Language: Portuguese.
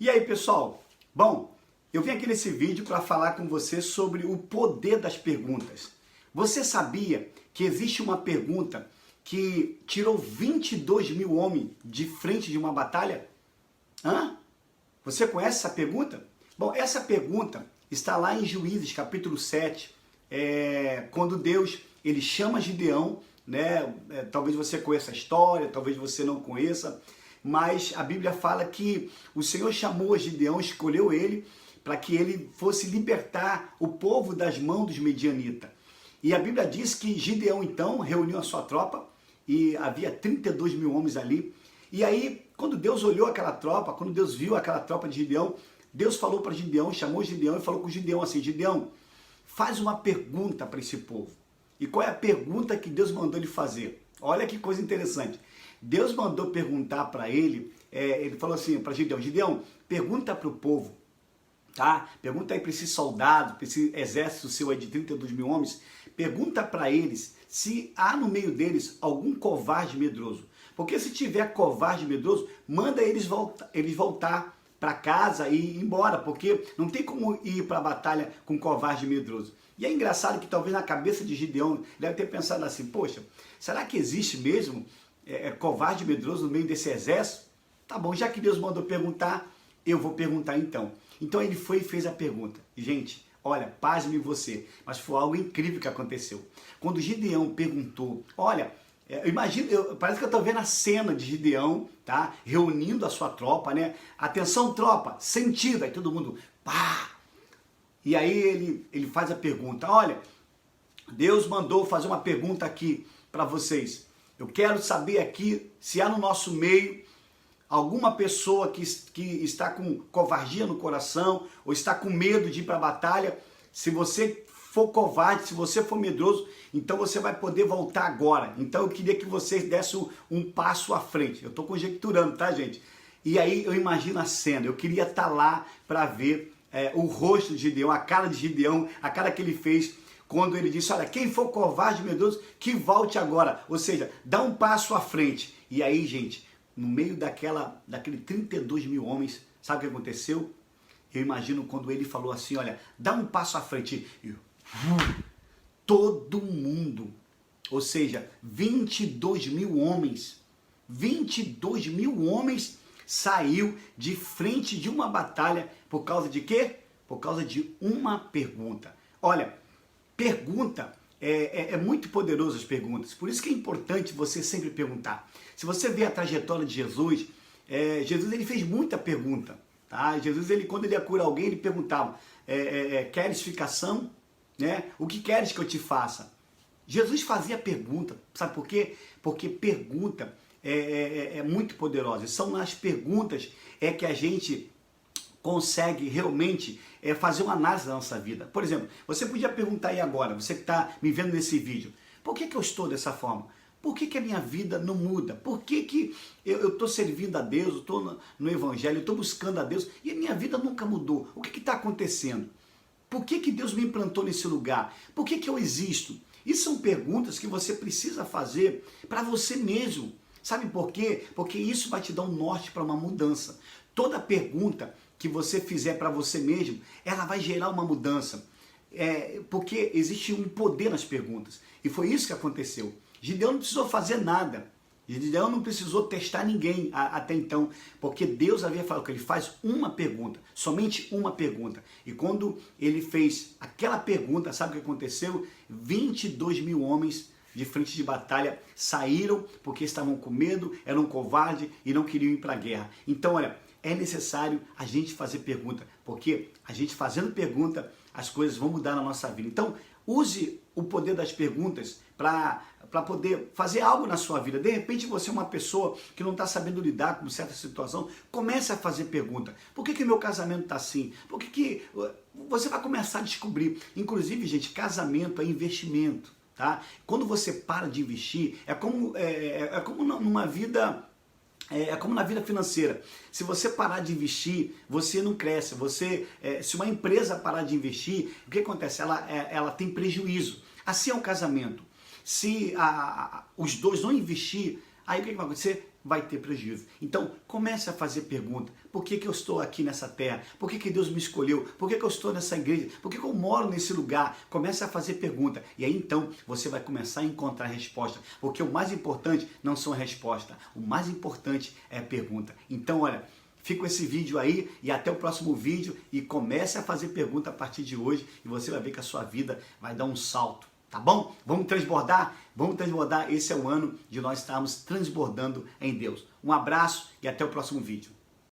E aí, pessoal? Bom, eu vim aqui nesse vídeo para falar com você sobre o poder das perguntas. Você sabia que existe uma pergunta que tirou 22 mil homens de frente de uma batalha? Hã? Você conhece essa pergunta? Bom, essa pergunta está lá em Juízes, capítulo 7, quando Deus ele chama Gideão, né? Talvez você conheça a história, talvez você não conheça, mas a Bíblia fala que o Senhor chamou a Gideão, escolheu ele para que ele fosse libertar o povo das mãos dos medianitas. E a Bíblia diz que Gideão então reuniu a sua tropa e havia 32 mil homens ali. E aí, quando Deus olhou aquela tropa, quando Deus viu aquela tropa de Gideão, Deus falou para Gideão, chamou Gideão e falou com Gideão assim: Gideão, faz uma pergunta para esse povo. E qual é a pergunta que Deus mandou ele fazer? Olha que coisa interessante. Deus mandou perguntar para ele, ele falou assim para Gideão: Gideão, pergunta para o povo, tá? Pergunta aí para esse soldado, para esse exército seu aí de 32 mil homens, pergunta para eles se há no meio deles algum covarde medroso. Porque se tiver covarde medroso, manda eles voltar para casa e ir embora, porque não tem como ir para a batalha com covarde medroso. E é engraçado que talvez na cabeça de Gideão deve ter pensado assim: poxa, será que existe mesmo covarde medroso no meio desse exército? Tá bom, já que Deus mandou perguntar, eu vou perguntar então. Então ele foi e fez a pergunta. Gente, olha, pasme você, mas foi algo incrível que aconteceu. Quando Gideão perguntou, olha, parece que eu estou vendo a cena de Gideão, tá? Reunindo a sua tropa, né? Atenção, tropa, sentido. Aí todo mundo, pá! E aí ele faz a pergunta: olha, Deus mandou fazer uma pergunta aqui para vocês. Eu quero saber aqui se há no nosso meio alguma pessoa que está com covardia no coração ou está com medo de ir para a batalha. Se você for covarde, se você for medroso, então você vai poder voltar agora. Então eu queria que vocês dessem um passo à frente. Eu estou conjecturando, tá, gente? E aí eu imagino a cena. Eu queria estar lá para ver o rosto de Gideão, a cara de Gideão, a cara que ele fez quando ele disse: olha, quem for covarde e medroso, que volte agora. Ou seja, dá um passo à frente. E aí, gente, no meio daquele 32 mil homens, sabe o que aconteceu? Eu imagino quando ele falou assim: olha, dá um passo à frente. E todo mundo, ou seja, 22 mil homens, 22 mil homens saiu de frente de uma batalha por causa de quê? Por causa de uma pergunta. Olha, pergunta é muito poderoso, as perguntas. Por isso que é importante você sempre perguntar. Se você vê a trajetória de Jesus, Jesus ele fez muita pergunta. Tá? Jesus, quando ele ia curar alguém, ele perguntava: queres ficação? Né? O que queres que eu te faça? Jesus fazia pergunta. Sabe por quê? Porque pergunta é muito poderosa. São nas perguntas que a gente consegue realmente fazer uma análise da nossa vida. Por exemplo, você podia perguntar aí agora, você que está me vendo nesse vídeo: por que eu estou dessa forma? Por que a minha vida não muda? Por que eu estou servindo a Deus, eu estou no Evangelho, eu estou buscando a Deus e a minha vida nunca mudou? O que está acontecendo? Por que Deus me implantou nesse lugar? Por que eu existo? Isso são perguntas que você precisa fazer para você mesmo. Sabe por quê? Porque isso vai te dar um norte para uma mudança. Toda pergunta que você fizer para você mesmo, ela vai gerar uma mudança. Porque existe um poder nas perguntas. E foi isso que aconteceu. Gideão não precisou fazer nada. Gideão não precisou testar ninguém até então, porque Deus havia falado que ele faz uma pergunta, somente uma pergunta. E quando ele fez aquela pergunta, sabe o que aconteceu? 22 mil homens de frente de batalha saíram porque estavam com medo, eram covardes e não queriam ir para a guerra. Então, olha, é necessário a gente fazer pergunta, porque a gente fazendo pergunta, as coisas vão mudar na nossa vida. Então, use o poder das perguntas para poder fazer algo na sua vida. De repente você é uma pessoa que não está sabendo lidar com certa situação, comece a fazer pergunta. Por que meu casamento está assim? Por que você vai começar a descobrir? Inclusive, gente, casamento é investimento, tá? Quando você para de investir, é como numa vida... É como na vida financeira. Se você parar de investir, você não cresce. Se uma empresa parar de investir, o que acontece? Ela tem prejuízo. Assim é o casamento. Se os dois não investir, aí o que vai acontecer? vai ter prejuízo. Então, comece a fazer pergunta. Por que eu estou aqui nessa terra? Por que Deus me escolheu? Por que eu estou nessa igreja? Por que eu moro nesse lugar? Comece a fazer pergunta. E aí, então, você vai começar a encontrar resposta. Porque o mais importante não são a resposta. O mais importante é a pergunta. Então, olha, fica com esse vídeo aí e até o próximo vídeo. E comece a fazer pergunta a partir de hoje. E você vai ver que a sua vida vai dar um salto. Tá bom? Vamos transbordar? Vamos transbordar. Esse é o ano de nós estarmos transbordando em Deus. Um abraço e até o próximo vídeo.